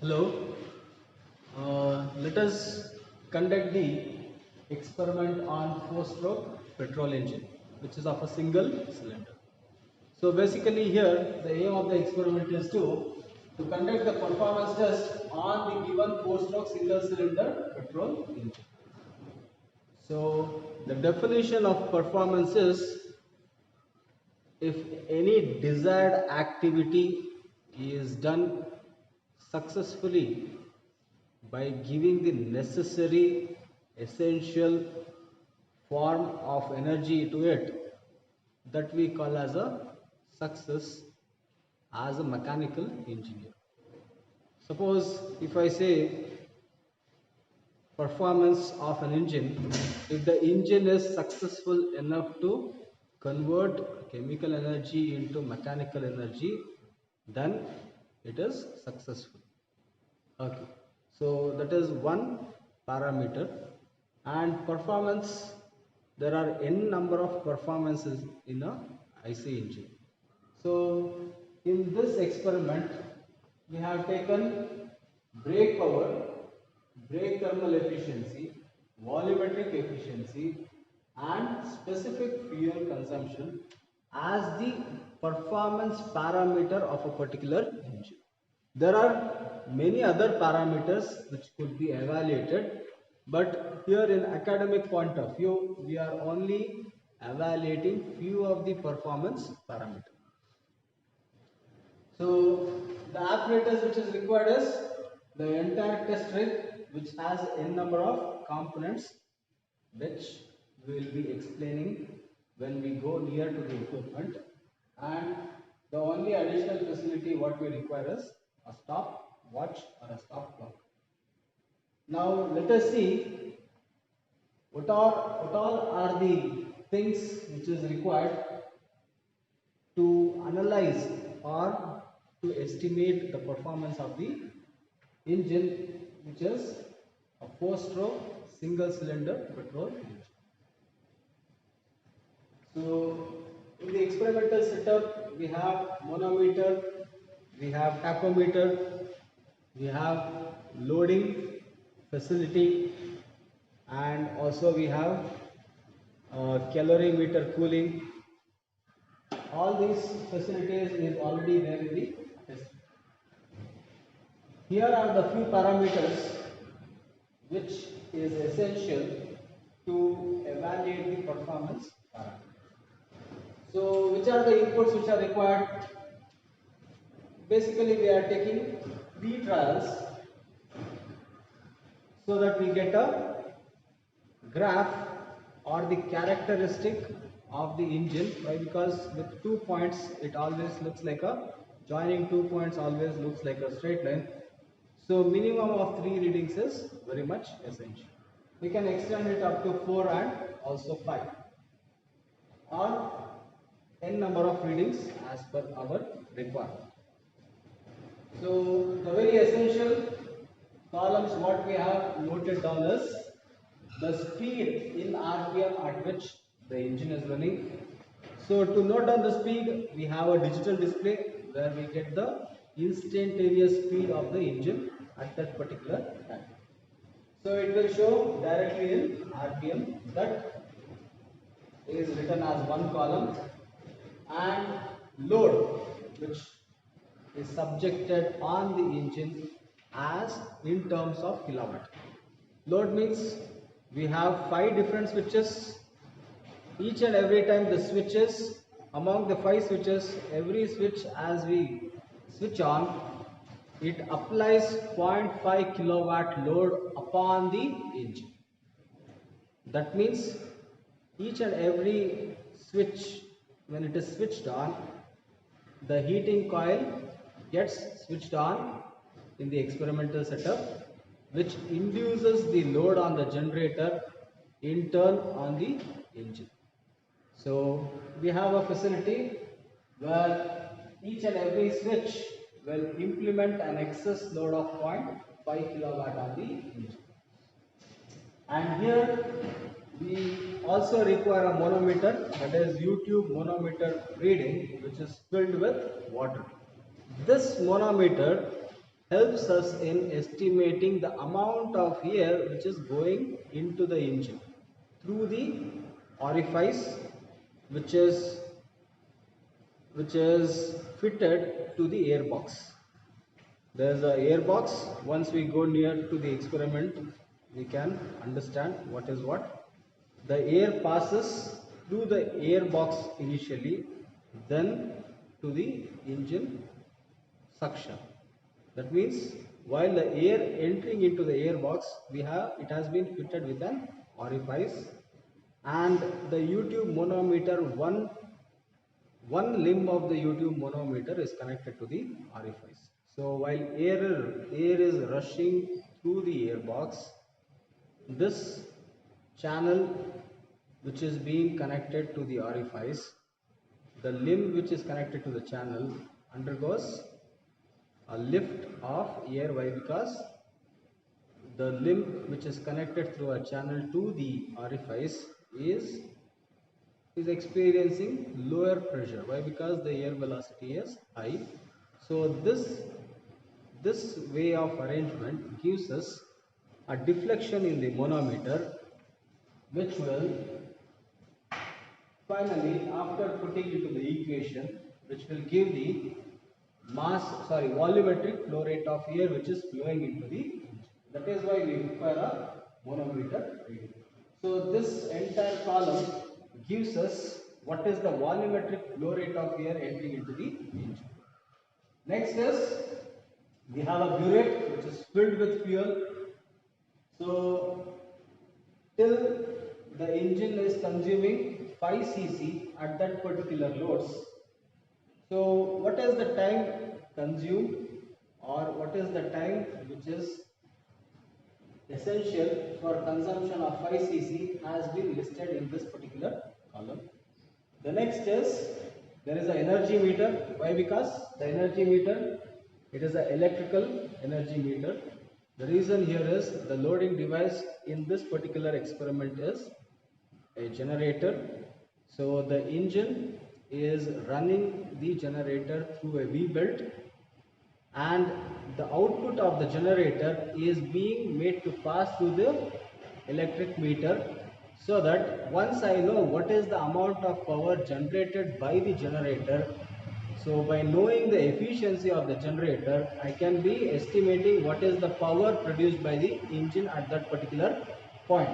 Hello, let us conduct the experiment on four-stroke petrol engine, which is of a single cylinder. So basically here, the aim of the experiment is to conduct the performance test on the given four-stroke single cylinder petrol engine. So the definition of performance is if any desired activity is done successfully by giving the necessary essential form of energy to it, that we call as a success as a mechanical engineer. Suppose if I say performance of an engine, if the engine is successful enough to convert chemical energy into mechanical energy, then it is successful. Okay, so that is one parameter. And performance, there are n number of performances in a IC engine. So in this experiment we have taken brake power, brake thermal efficiency, volumetric efficiency and specific fuel consumption as the performance parameter of a particular engine. There are many other parameters which could be evaluated, but here in academic point of view, we are only evaluating few of the performance parameters. So the apparatus which is required is the entire test rig, which has n number of components, which we will be explaining when we go near to the equipment. And the only additional facility what we require is a stop watch or a stop clock. Now let us see what all are the things which is required to analyze or to estimate the performance of the engine, which is a four-stroke single cylinder petrol engine. So in the experimental setup, we have manometer, we have tachometer, we have loading facility, and also we have calorimeter cooling. All these facilities is already there in the test. Here are the few parameters which is essential to evaluate the performance parameters. So which are the inputs which are required? Basically we are taking three trials so that we get a graph or the characteristic of the engine. Why? Because with 2 points it always looks like a joining 2 points always looks like a straight line. So minimum of 3 readings is very much essential. We can extend it up to 4 and also 5 or n number of readings as per our requirement. So the very essential columns what we have noted down is the speed in RPM at which the engine is running. So to note down the speed, we have a digital display where we get the instantaneous speed of the engine at that particular time. So it will show directly in RPM, that is written as one column, and load which is subjected on the engine as in terms of kilowatt. Load means we have 5 different switches. Each and every time the switches, among the 5 switches, every switch as we switch on, it applies 0.5 kilowatt load upon the engine. That means each and every switch, when it is switched on, the heating coil gets switched on in the experimental setup, which induces the load on the generator, in turn on the engine. So we have a facility where each and every switch will implement an excess load of 0.5 kilowatt on the engine. And here we also require a manometer, that is U-tube manometer reading, which is filled with water. This manometer helps us in estimating the amount of air which is going into the engine through the orifice which is fitted to the airbox. There is a airbox. Once we go near to the experiment, we can understand what is what. The air passes through the airbox initially, then to the engine suction. That means while the air entering into the airbox, it has been fitted with an orifice, and the U-tube manometer, one limb of the U-tube manometer is connected to the orifice. So while air is rushing through the airbox, this channel which is being connected to the orifice, the limb which is connected to the channel undergoes a lift of air. Why? Because the limb which is connected through a channel to the orifice is experiencing lower pressure. Why? Because the air velocity is high. So this way of arrangement gives us a deflection in the manometer, which will finally, after putting into the equation, which will give the volumetric flow rate of air which is flowing into the engine. That is why we require a manometer reading. So this entire column gives us what is the volumetric flow rate of air entering into the engine. Next is, we have a burette which is filled with fuel. So till the engine is consuming 5 cc at that particular loads. So what is the time consumed, or what is the time which is essential for consumption of 5 cc has been listed in this particular column. The next is, there is an energy meter. Why? Because the energy meter, it is an electrical energy meter. The reason here is the loading device in this particular experiment is a generator. So the engine is running the generator through a V-belt, and the output of the generator is being made to pass through the electric meter, so that once I know what is the amount of power generated by the generator, so by knowing the efficiency of the generator, I can be estimating what is the power produced by the engine at that particular point.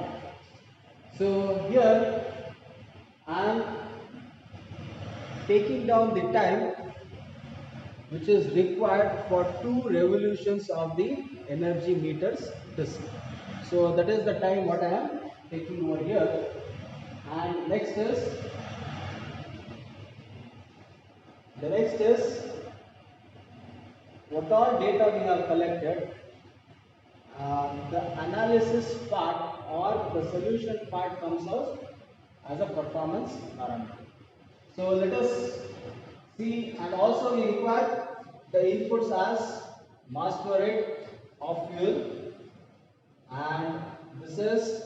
So here I am taking down the time which is required for 2 revolutions of the energy meter's disc. So that is the time what I am taking over here. And next is what all data we have collected, the analysis part or the solution part comes out as a performance parameter. So let us see, and also we require the inputs as mass flow rate of fuel, and this is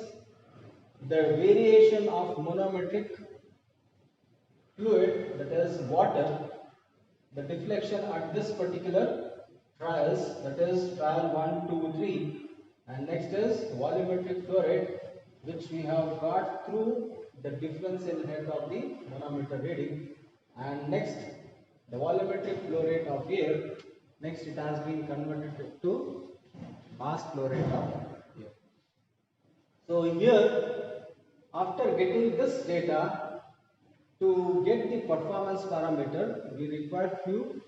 the variation of manometric fluid, that is water, the deflection at this particular trials, that is trial 1, 2, 3, and next is volumetric flow rate, which we have got through the difference in head of the manometer reading, and next the volumetric flow rate of air. Next it has been converted to mass flow rate of air. So here, after getting this data, to get the performance parameter, we require few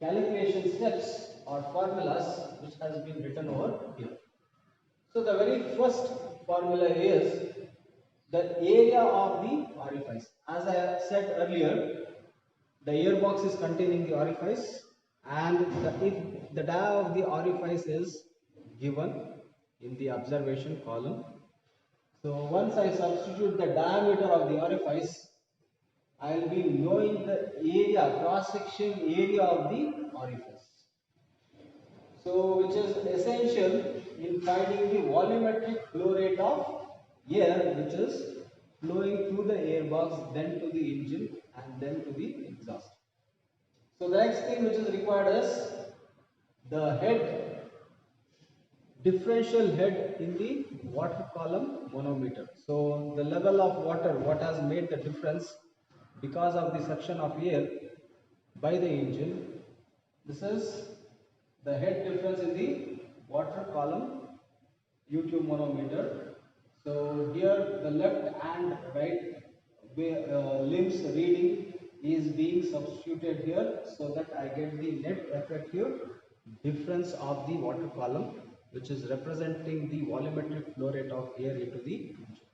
calculation steps or formulas which has been written over here. So the very first formula is the area of the orifice. As I said earlier, the airbox is containing the orifice, and if the dia of the orifice is given in the observation column. So once I substitute the diameter of the orifice, I will be knowing the area, cross-section area of the orifice. So which is essential in finding the volumetric flow rate of air which is flowing through the airbox, then to the engine, and then to the exhaust. So the next thing which is required is the head, differential head in the water column manometer. So the level of water, what has made the difference because of the suction of air by the engine, this is the head difference in the water column U-tube manometer. So here the left and right limbs reading is being substituted here, so that I get the net effective difference of the water column, which is representing the volumetric flow rate of air into the engine.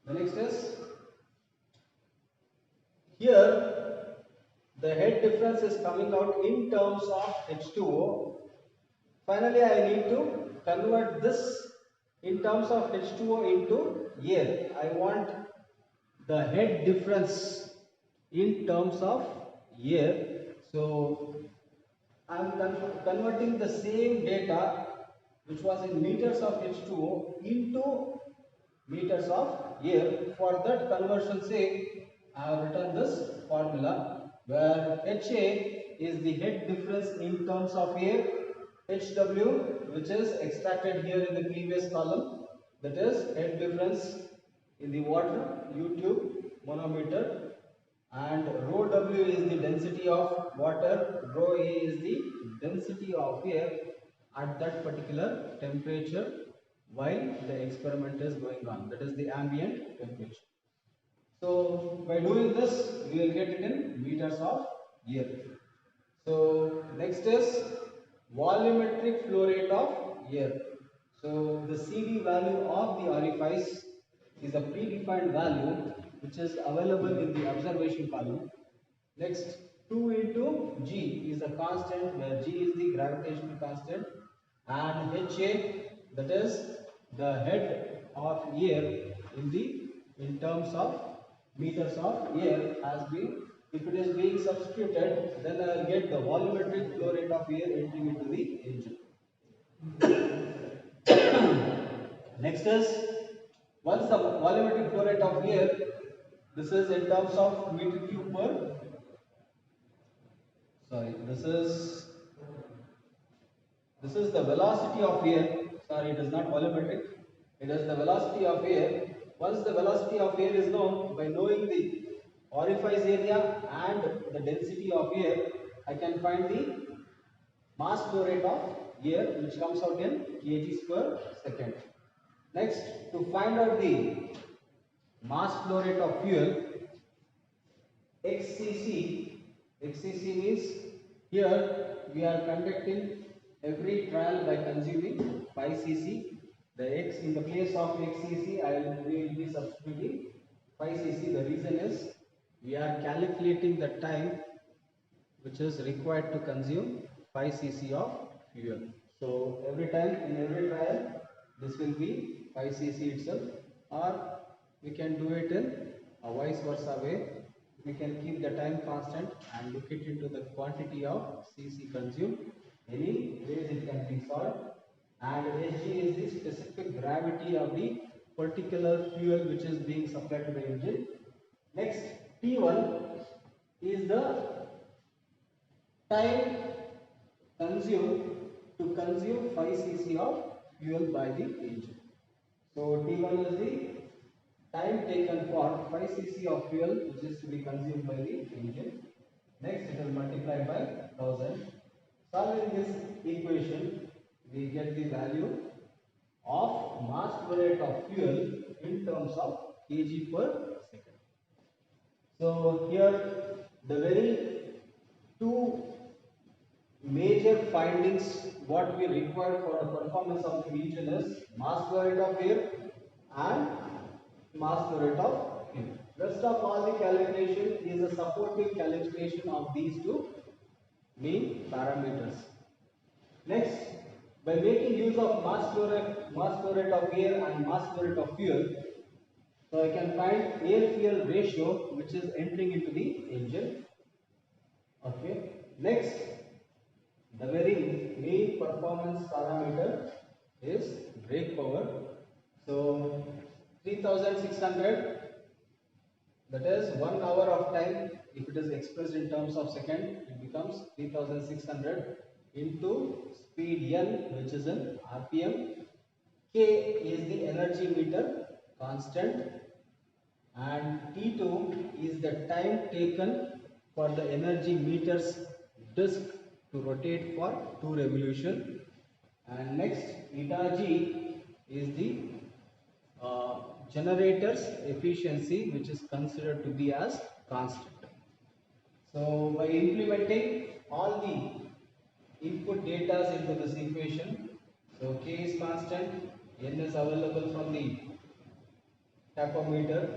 The next is here the head difference is coming out in terms of H2O. Finally, I need to convert this in terms of H2O into air. I want the head difference in terms of air. So I am converting the same data which was in meters of H2O into meters of air. For that conversion sake, I have written this formula where HA is the head difference in terms of air, HW, which is extracted here in the previous column, that is head difference in the water U-tube manometer, and rho W is the density of water, rho A is the density of air at that particular temperature while the experiment is going on, that is the ambient temperature. So by doing this, we will get it in meters of air. So next is volumetric flow rate of air. So the CD value of the orifice is a predefined value which is available in the observation column. Next, 2 into G is a constant where G is the gravitational constant, and HA, that is the head of air in terms of meters of air has been, if it is being substituted, then I will get the volumetric flow rate of air entering into the engine. Next is, once the volumetric flow rate of air, this is in terms of meter cube per, this is the velocity of air, sorry, it is not volumetric, it is the velocity of air. Once the velocity of air is known, by knowing the orifice area and the density of air, I can find the mass flow rate of air, which comes out in kgs per second. Next, to find out the mass flow rate of fuel, XCC means here we are conducting every trial by consuming 5 cc. The X in the place of XCC, we will be substituting 5 cc. The reason is we are calculating the time which is required to consume 5 cc of fuel. So every time in every trial, this will be 5 cc itself, or we can do it in a vice versa way. We can keep the time constant and look it into the quantity of cc consumed. Any ways it can be solved. And Hg is the specific gravity of the particular fuel which is being supplied to the engine. Next, T1 is the time consumed to consume 5 cc of fuel by the engine. So T1 is the time taken for 5 cc of fuel which is to be consumed by the engine. Next, it is multiplied by 1000. Solving this equation, we get the value of mass flow rate of fuel in terms of kg per second. So here the very two major findings what we require for the performance of the engine is mass flow rate of air and mass flow rate of fuel. Rest of all the calculation is a supportive calculation of these two main parameters. Next, by making use of mass flow rate of air and mass flow rate of fuel, so I can find air-fuel ratio which is entering into the engine. Okay. Next, the very main performance parameter is brake power. So 3600, that is 1 hour of time. If it is expressed in terms of second, it becomes 3600 into speed n, which is in rpm. K is the energy meter constant, and T2 is the time taken for the energy meter's disk to rotate for 2 revolution. And next, eta G is the generator's efficiency, which is considered to be as constant. So by implementing all the input data into this equation, so K is constant, N is available from the tachometer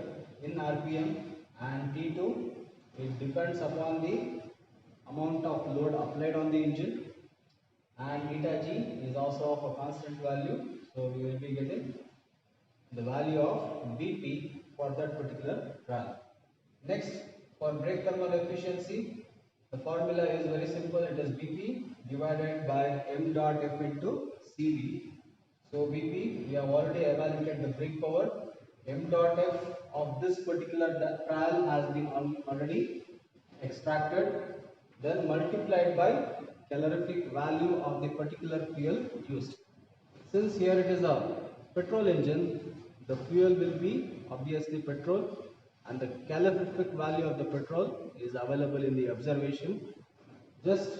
in RPM, and T2, it depends upon the amount of load applied on the engine, and eta G is also of a constant value, so we will be getting the value of BP for that particular trial. Next, for brake thermal efficiency, the formula is very simple. It is BP divided by m dot F into CV. So BP, we have already evaluated the brake power. M dot F of this particular trial has been already extracted, then multiplied by calorific value of the particular fuel used. Since here it is a petrol engine, the fuel will be obviously petrol, and the calorific value of the petrol is available in the observation. Just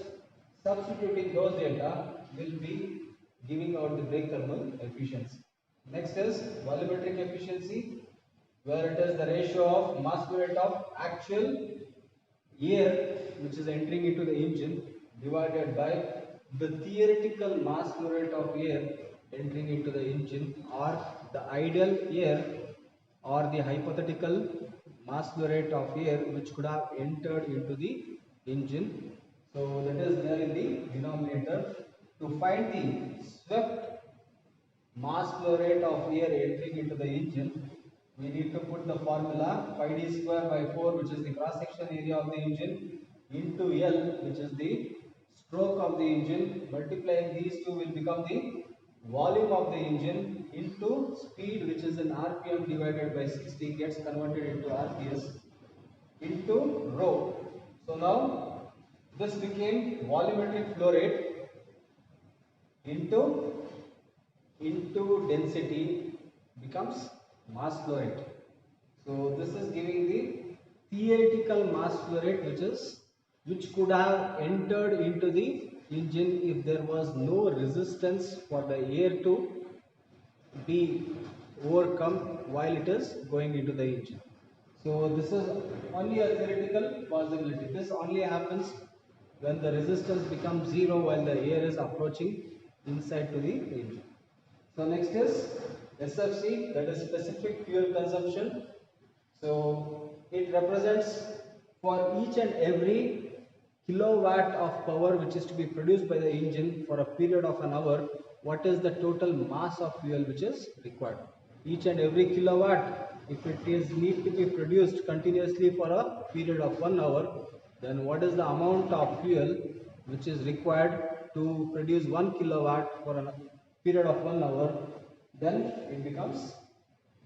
substituting those data will be giving out the brake thermal efficiency. Next is volumetric efficiency, where it is the ratio of mass flow rate of actual air which is entering into the engine divided by the theoretical mass flow rate of air entering into the engine, or the ideal air or the hypothetical mass flow rate of air which could have entered into the engine. So that is there in the denominator. To find the swept mass flow rate of air entering into the engine, we need to put the formula pi d square by 4, which is the cross section area of the engine, into L, which is the stroke of the engine. Multiplying these two will become the volume of the engine, into speed, which is in rpm divided by 60, gets converted into rps, into rho. So now this became volumetric flow rate into density becomes mass flow rate. So this is giving the theoretical mass flow rate which could have entered into the engine if there was no resistance for the air to be overcome while it is going into the engine. So this is only a theoretical possibility. This only happens when the resistance becomes zero while the air is approaching inside to the engine. So next is SFC, that is specific fuel consumption. So it represents for each and every kilowatt of power which is to be produced by the engine for a period of an hour, what is the total mass of fuel which is required. Each and every kilowatt, if it is need to be produced continuously for a period of 1 hour, then what is the amount of fuel which is required to produce 1 kilowatt for a period of 1 hour, then it becomes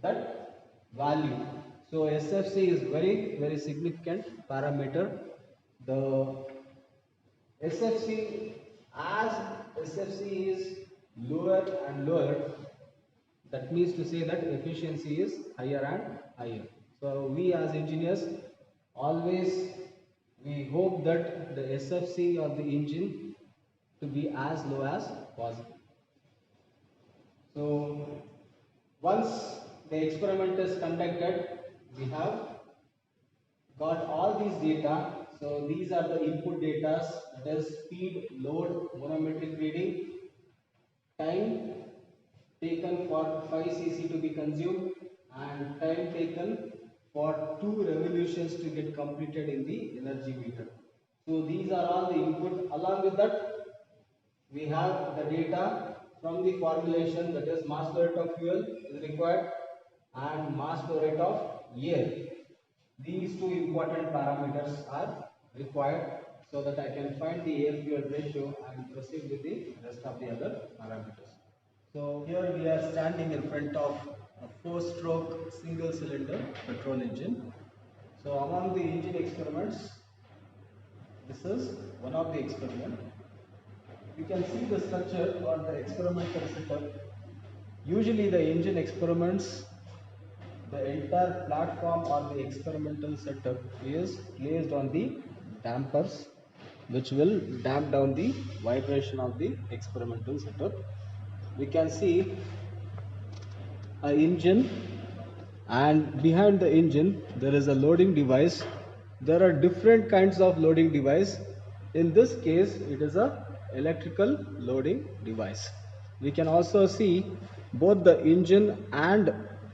that value. So SFC is very significant parameter. The SFC, as SFC is lower and lower, that means to say that efficiency is higher and higher. So we as engineers always we hope that the SFC of the engine to be as low as possible. So once the experiment is conducted, we have got all these data. So these are the input data, that is speed, load, volumetric reading, time taken for 5 cc to be consumed, and time taken for 2 revolutions to get completed in the energy meter. So these are all the input. Along with that, we have the data from the formulation, that is mass flow rate of fuel is required and mass flow rate of air. These two important parameters are required so that I can find the air fuel ratio and proceed with the rest of the other parameters. So here we are standing in front of a 4-stroke single cylinder petrol engine. So among the engine experiments, this is one of the experiments. You can see the structure or the experimental setup. Usually the engine experiments, the entire platform or the experimental setup is placed on the dampers, which will damp down the vibration of the experimental setup. We can see a engine, and behind the engine there is a loading device. There are different kinds of loading device. In this case it is a electrical loading device. We can also see both the engine and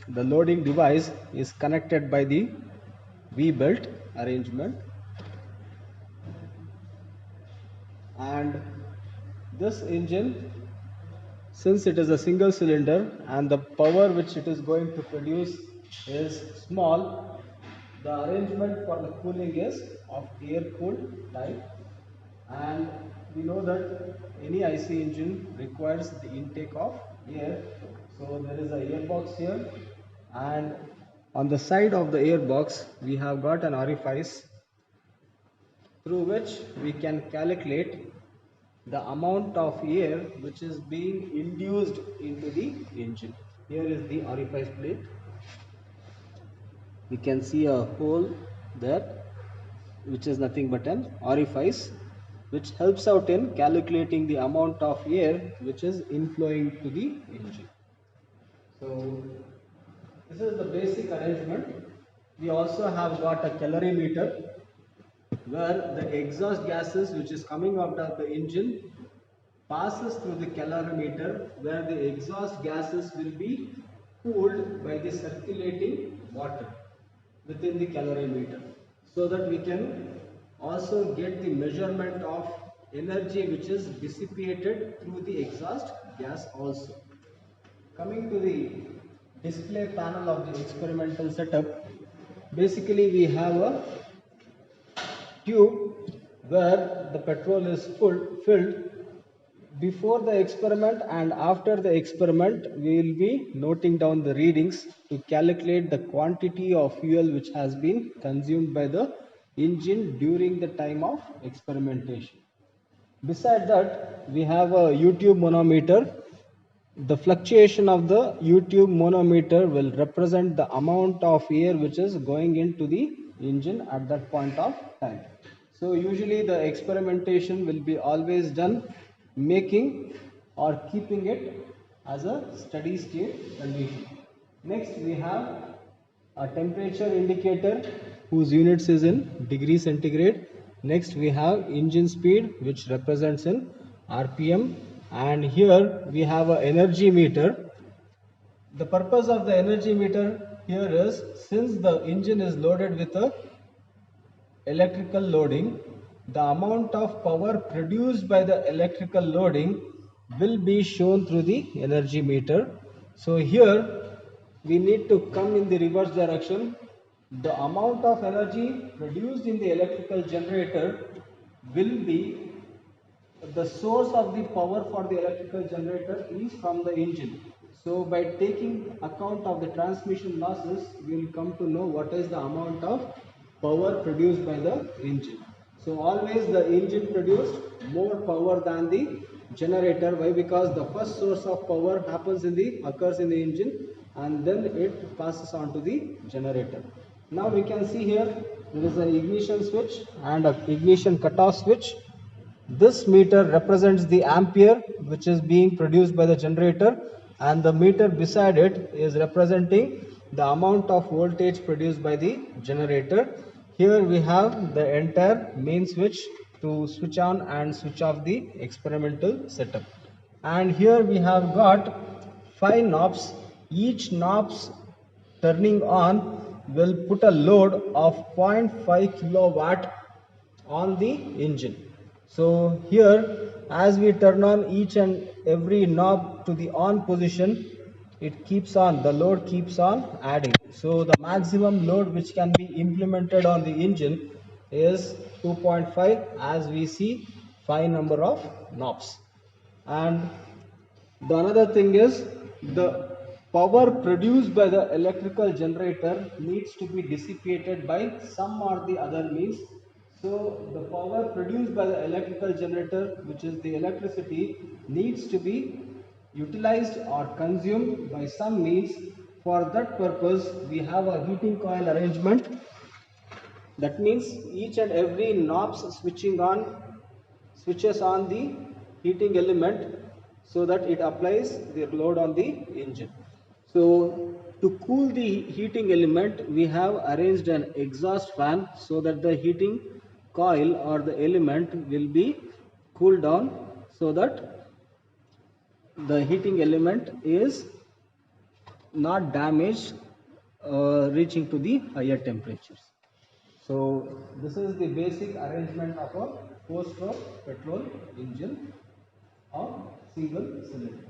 the loading device is connected by the V-belt arrangement, and this engine, since it is a single cylinder and the power which it is going to produce is small, the arrangement for the cooling is of air cooled type, and we know that any IC engine requires the intake of air. So there is a airbox here, and on the side of the airbox we have got an orifice through which we can calculate the amount of air which is being induced into the engine. Here is the orifice plate. We can see a hole there, which is nothing but an orifice, which helps out in calculating the amount of air which is inflowing to the engine. So this is the basic arrangement. We also have got a calorimeter, where the exhaust gases which is coming out of the engine passes through the calorimeter, where the exhaust gases will be cooled by the circulating water within the calorimeter, so that we can also get the measurement of energy which is dissipated through the exhaust gas also. Coming to the display panel of the experimental setup, basically we have a tube where the petrol is filled. Before the experiment and after the experiment, we will be noting down the readings to calculate the quantity of fuel which has been consumed by the engine during the time of experimentation. Beside that, we have a U-tube manometer. The fluctuation of the U-tube manometer will represent the amount of air which is going into the engine at that point of time. So usually the experimentation will be always done making or keeping it as a steady state condition. Next we have a temperature indicator whose units is in degree centigrade. Next we have engine speed, which represents in RPM, and here we have an energy meter. The purpose of the energy meter here is, since the engine is loaded with a electrical loading, the amount of power produced by the electrical loading will be shown through the energy meter. So here we need to come in the reverse direction. The amount of energy produced in the electrical generator will be, the source of the power for the electrical generator is from the engine. So by taking account of the transmission losses, we will come to know what is the amount of power produced by the engine. So always the engine produced more power than the generator. Why? Because the first source of power occurs in the engine, and then it passes on to the generator. Now we can see here there is an ignition switch and an ignition cutoff switch. This meter represents the ampere which is being produced by the generator, and the meter beside it is representing the amount of voltage produced by the generator. Here we have the entire main switch to switch on and switch off the experimental setup. And here we have got 5 knobs. Each knobs turning on will put a load of 0.5 kilowatt on the engine. So here, as we turn on each and every knob to the on position, the load keeps on adding. So the maximum load which can be implemented on the engine is 2.5, as we see 5 number of knobs. And the another thing is, the power produced by the electrical generator needs to be dissipated by some or the other means. So the power produced by the electrical generator, which is the electricity, needs to be utilized or consumed by some means. For that purpose, we have a heating coil arrangement. That means each and every knobs switches on the heating element so that it applies the load on the engine. So to cool the heating element, we have arranged an exhaust fan so that the heating coil or the element will be cooled down, so that the heating element is not damaged reaching to the higher temperatures. So this is the basic arrangement of a 4-stroke petrol engine of single cylinder.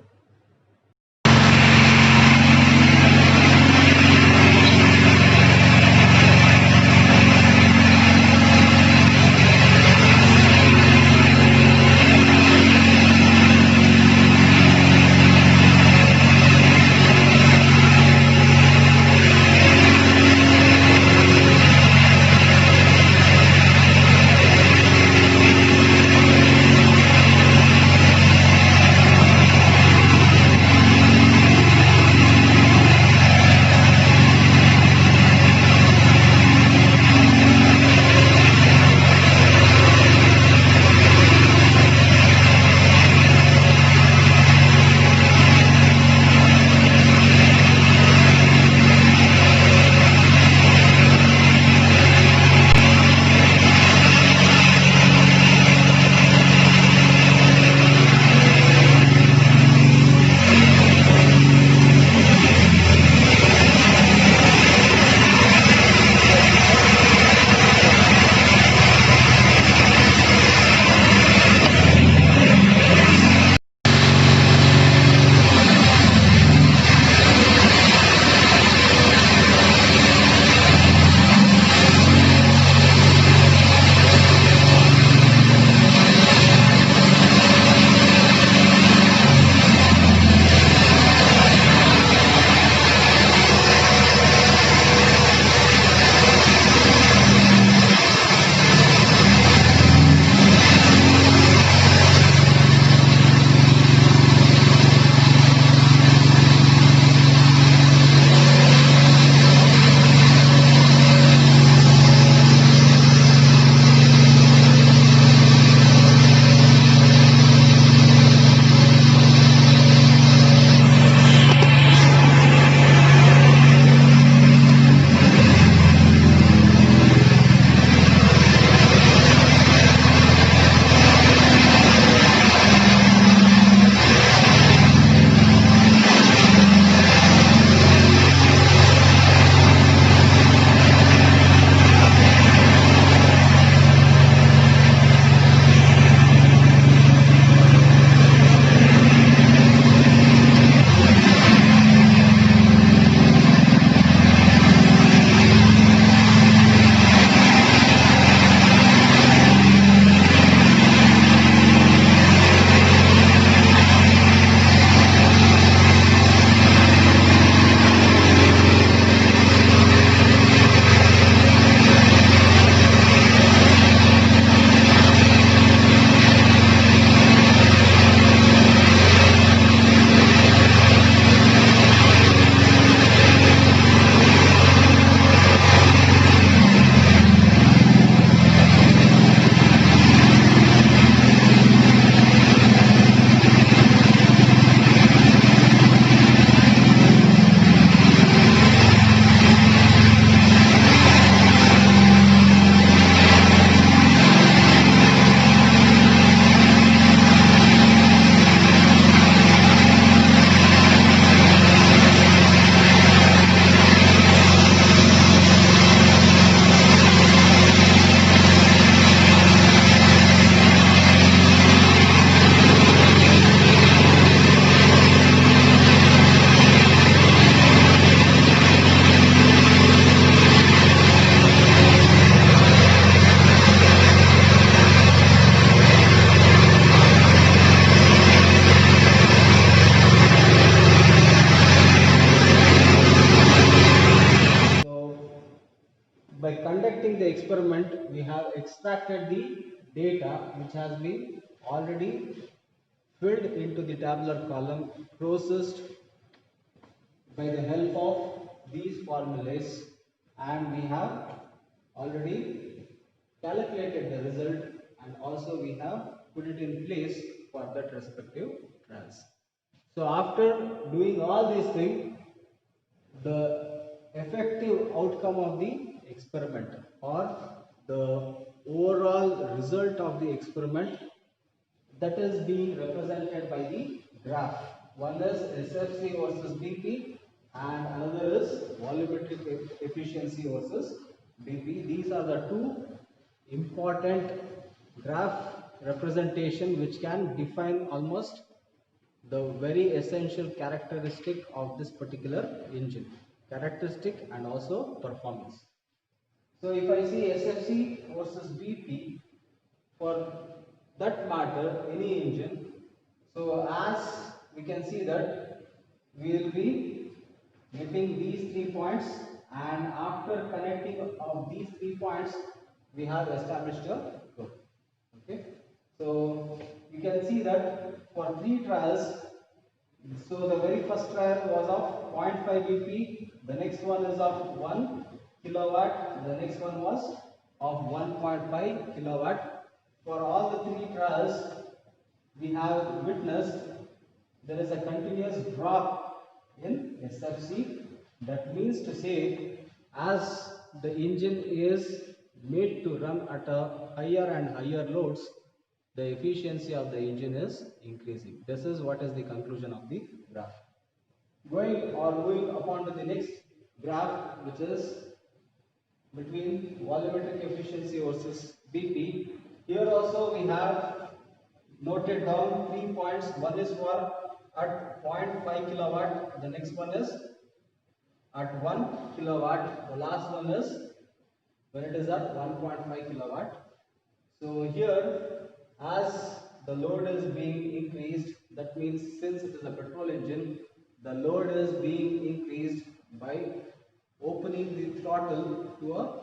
experiment, we have extracted the data which has been already filled into the tabular column, processed by the help of these formulas, and we have already calculated the result, and also we have put it in place for that respective trials. So after doing all these things, the effective outcome of the experiment or the overall result of the experiment, that is being represented by the graph. One is SFC versus BP and another is volumetric efficiency versus BP. These are the two important graph representation which can define almost the very essential characteristic of this particular engine, characteristic and also performance. So if I see SFC versus BP, for that matter any engine, so as we can see that we will be getting these 3 points, and after connecting of these 3 points we have established a curve. Okay, so you can see that for 3 trials, so the very first trial was of 0.5 BP, the next one is of 1 kilowatt, the next one was of 1.5 kilowatt. For all the 3 trials, we have witnessed there is a continuous drop in SFC. That means to say, as the engine is made to run at a higher and higher loads, the efficiency of the engine is increasing. This is what is the conclusion of the graph. Moving upon to the next graph, which is between volumetric efficiency versus BP. Here also we have noted down 3 points. One is for at 0.5 kilowatt, the next one is at 1 kilowatt, the last one is when it is at 1.5 kilowatt. So here, as the load is being increased, that means since it is a petrol engine, the load is being increased by opening the throttle to a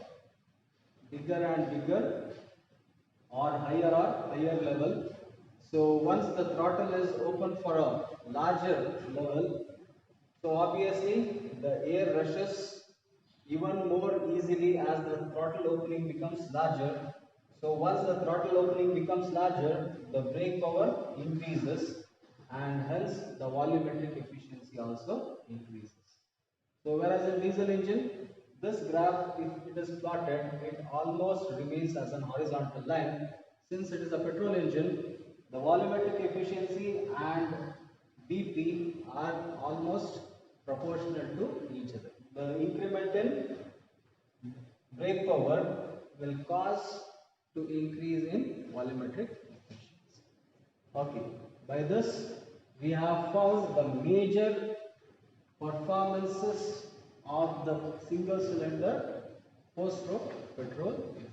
bigger and bigger or higher level. So once the throttle is open for a larger level, so obviously the air rushes even more easily as the throttle opening becomes larger. So once the throttle opening becomes larger, the brake power increases and hence the volumetric efficiency also increases. So whereas in diesel engine, this graph, if it is plotted, it almost remains as an horizontal line. Since it is a petrol engine, the volumetric efficiency and BP are almost proportional to each other. The increment in brake power will cause to increase in volumetric efficiency. Okay, by this we have found the major performances of the single cylinder 4-stroke petrol engine.